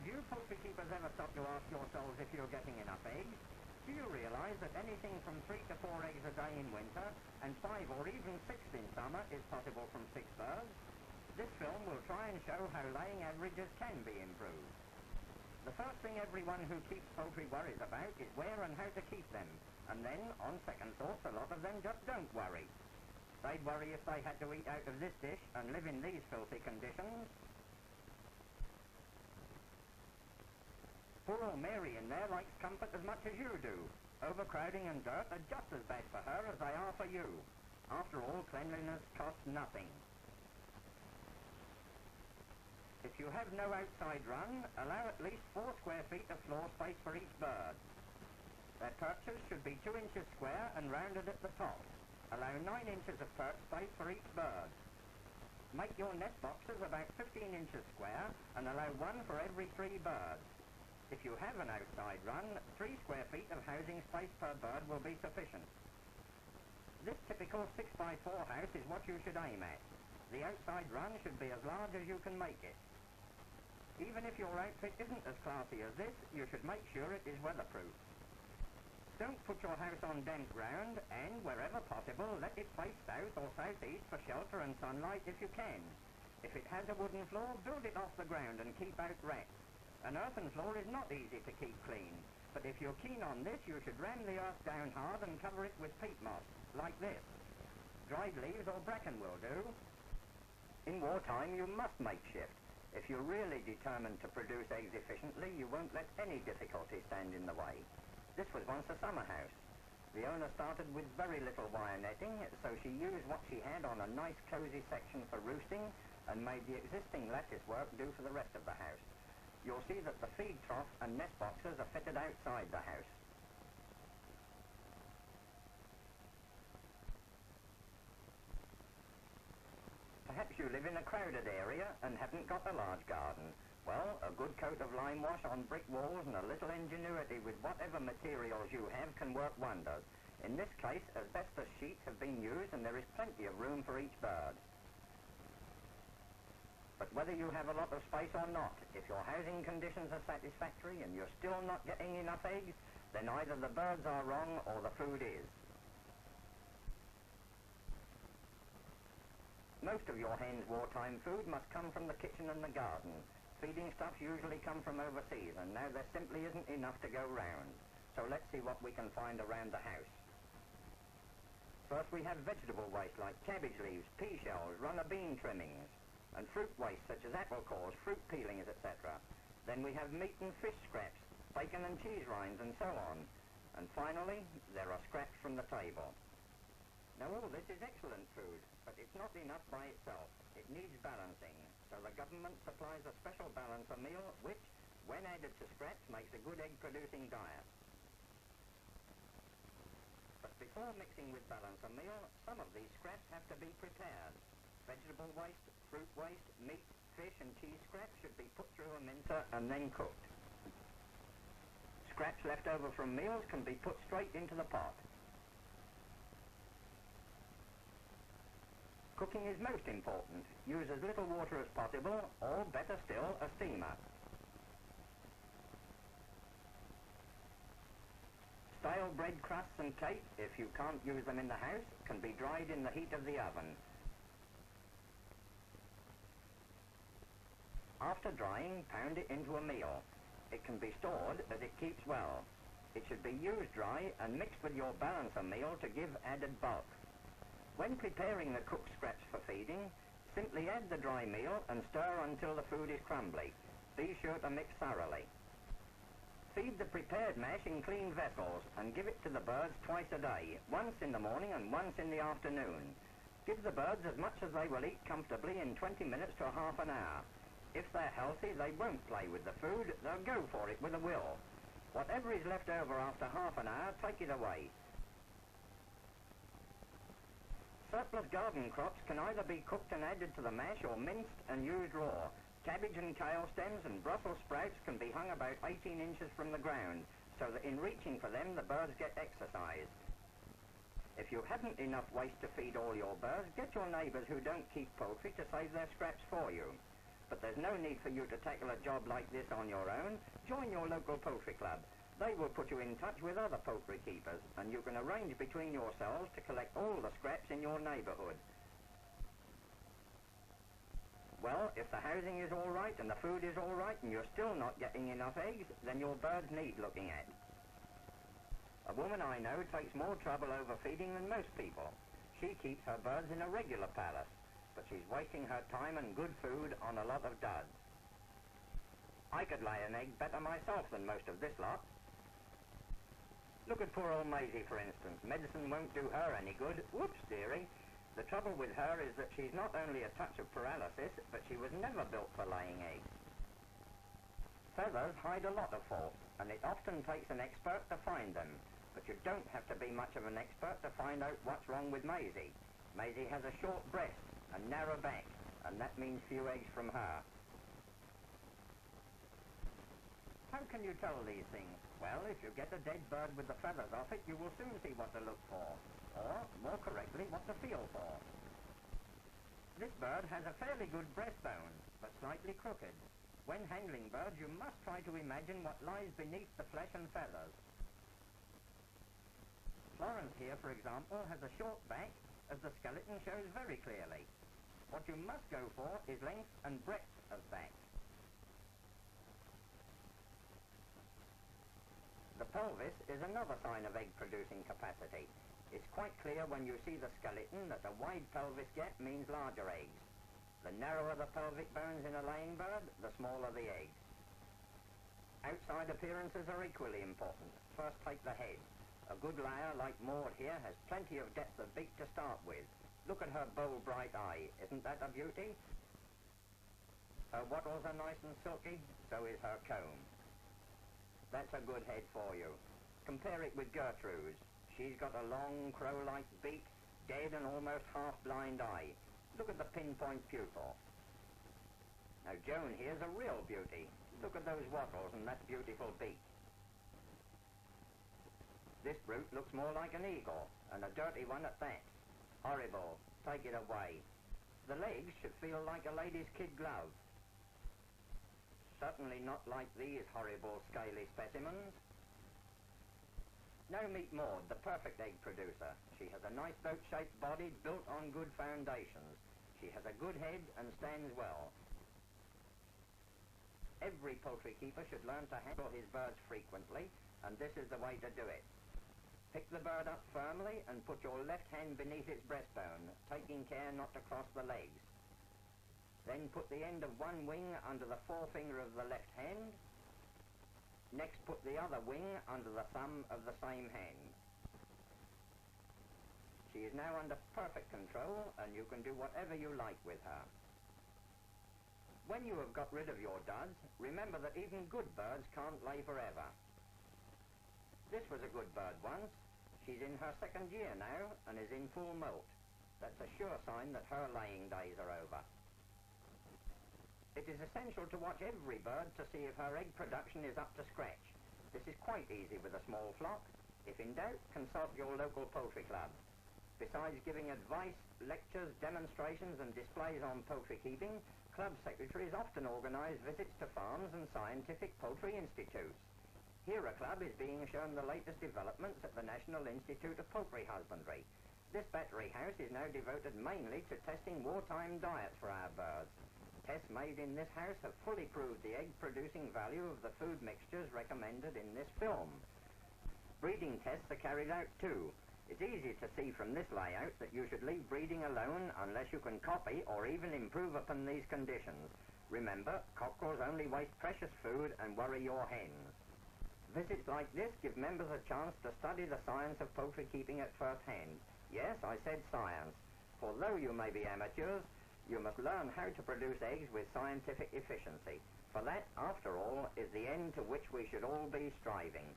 Have you poultry keepers ever stopped to ask yourselves if you're getting enough eggs? Do you realise that anything from 3 to 4 eggs a day in winter and 5 or even 6 in summer is possible from 6 birds? This film will try and show how laying averages can be improved. The first thing everyone who keeps poultry worries about is where and how to keep them, and then, on second thoughts, a lot of them just don't worry. They'd worry if they had to eat out of this dish and live in these filthy conditions. Poor old Mary in there likes comfort as much as you do. Overcrowding and dirt are just as bad for her as they are for you. After all, cleanliness costs nothing. If you have no outside run, allow at least 4 square feet of floor space for each bird. Their perches should be 2 inches square and rounded at the top. Allow 9 inches of perch space for each bird. Make your nest boxes about 15 inches square and allow 1 for every 3 birds. If you have an outside run, 3 square feet of housing space per bird will be sufficient. This typical 6x4 house is what you should aim at. The outside run should be as large as you can make it. Even if your outfit isn't as classy as this, you should make sure it is weatherproof. Don't put your house on damp ground, and wherever possible, let it face south or southeast for shelter and sunlight if you can. If it has a wooden floor, build it off the ground and keep out rats. An earthen floor is not easy to keep clean, but if you're keen on this, you should ram the earth down hard and cover it with peat moss, like this. Dried leaves or bracken will do. In wartime, you must make shift. If you're really determined to produce eggs efficiently, you won't let any difficulty stand in the way. This was once a summer house. The owner started with very little wire netting, so she used what she had on a nice cosy section for roosting and made the existing lattice work do for the rest of the house. You'll see that the feed trough and nest boxes are fitted outside the house. Perhaps you live in a crowded area and haven't got a large garden. Well, a good coat of lime wash on brick walls and a little ingenuity with whatever materials you have can work wonders. In this case, asbestos sheets have been used and there is plenty of room for each bird. But whether you have a lot of space or not, if your housing conditions are satisfactory and you're still not getting enough eggs, then either the birds are wrong or the food is. Most of your hens' wartime food must come from the kitchen and the garden. Feeding stuffs usually come from overseas, and now there simply isn't enough to go round. So let's see what we can find around the house. First we have vegetable waste like cabbage leaves, pea shells, runner bean trimmings, and fruit waste such as apple cores, fruit peelings, etc. Then we have meat and fish scraps, bacon and cheese rinds, and so on. And finally, there are scraps from the table. Now all this is excellent food, but it's not enough by itself. It needs balancing, so the government supplies a special balancer meal which, when added to scraps, makes a good egg-producing diet. But before mixing with balancer meal, some of these scraps have to be prepared. Vegetable waste, fruit waste, meat, fish and cheese scraps should be put through a mincer and then cooked. Scraps left over from meals can be put straight into the pot. Cooking is most important. Use as little water as possible, or better still, a steamer. Stale bread crusts and cake, if you can't use them in the house, can be dried in the heat of the oven. After drying, pound it into a meal. It can be stored as it keeps well. It should be used dry and mixed with your balancer meal to give added bulk. When preparing the cooked scraps for feeding, simply add the dry meal and stir until the food is crumbly. Be sure to mix thoroughly. Feed the prepared mash in clean vessels and give it to the birds twice a day, once in the morning and once in the afternoon. Give the birds as much as they will eat comfortably in 20 minutes to half an hour. If they're healthy, they won't play with the food, they'll go for it with a will. Whatever is left over after half an hour, take it away. Surplus garden crops can either be cooked and added to the mash or minced and used raw. Cabbage and kale stems and Brussels sprouts can be hung about 18 inches from the ground, so that in reaching for them the birds get exercise. If you haven't enough waste to feed all your birds, get your neighbours who don't keep poultry to save their scraps for you. But there's no need for you to tackle a job like this on your own. Join your local poultry club. They will put you in touch with other poultry keepers, and you can arrange between yourselves to collect all the scraps in your neighbourhood. Well, if the housing is all right and the food is all right and you're still not getting enough eggs, then your birds need looking at. A woman I know takes more trouble over feeding than most people. She keeps her birds in a regular palace, but she's wasting her time and good food on a lot of duds. I could lay an egg better myself than most of this lot. Look at poor old Maisie, for instance. Medicine won't do her any good. Whoops, dearie. The trouble with her is that she's not only a touch of paralysis, but she was never built for laying eggs. Feathers hide a lot of faults, and it often takes an expert to find them. But you don't have to be much of an expert to find out what's wrong with Maisie. Maisie has a short breast, a narrow back, and that means few eggs from her. How can you tell these things? Well, if you get a dead bird with the feathers off it, you will soon see what to look for. Or, more correctly, what to feel for. This bird has a fairly good breastbone, but slightly crooked. When handling birds, you must try to imagine what lies beneath the flesh and feathers. Florence here, for example, has a short back, as the skeleton shows very clearly. What you must go for is length and breadth of back. The pelvis is another sign of egg-producing capacity. It's quite clear when you see the skeleton that a wide pelvis gap means larger eggs. The narrower the pelvic bones in a laying bird, the smaller the eggs. Outside appearances are equally important. First take the head. A good layer like Maud here has plenty of depth of beak to start with. Look at her bold bright eye. Isn't that a beauty? Her wattles are nice and silky, so is her comb. That's a good head for you. Compare it with Gertrude's. She's got a long, crow-like beak, dead and almost half-blind eye. Look at the pinpoint pupil. Now, Joan here's a real beauty. Look at those wattles and that beautiful beak. This brute looks more like an eagle, and a dirty one at that. Horrible. Take it away. The legs should feel like a lady's kid glove. Certainly not like these horrible scaly specimens. Now meet Maud, the perfect egg producer. She has a nice boat-shaped body built on good foundations. She has a good head and stands well. Every poultry keeper should learn to handle his birds frequently, and this is the way to do it. Pick the bird up firmly and put your left hand beneath its breastbone, taking care not to cross the legs. Then put the end of one wing under the forefinger of the left hand. Next put the other wing under the thumb of the same hand. She is now under perfect control, and you can do whatever you like with her. When you have got rid of your duds, remember that even good birds can't lay forever. This was a good bird once. She's in her second year now and is in full molt. That's a sure sign that her laying days are over. It is essential to watch every bird to see if her egg production is up to scratch. This is quite easy with a small flock. If in doubt, consult your local poultry club. Besides giving advice, lectures, demonstrations and displays on poultry keeping, club secretaries often organise visits to farms and scientific poultry institutes. Here a club is being shown the latest developments at the National Institute of Poultry Husbandry. This battery house is now devoted mainly to testing wartime diets for our birds. Tests made in this house have fully proved the egg-producing value of the food mixtures recommended in this film. Breeding tests are carried out too. It's easy to see from this layout that you should leave breeding alone unless you can copy or even improve upon these conditions. Remember, cockerels only waste precious food and worry your hens. Visits like this give members a chance to study the science of poultry keeping at first hand. Yes, I said science. For though you may be amateurs, you must learn how to produce eggs with scientific efficiency. For that, after all, is the end to which we should all be striving.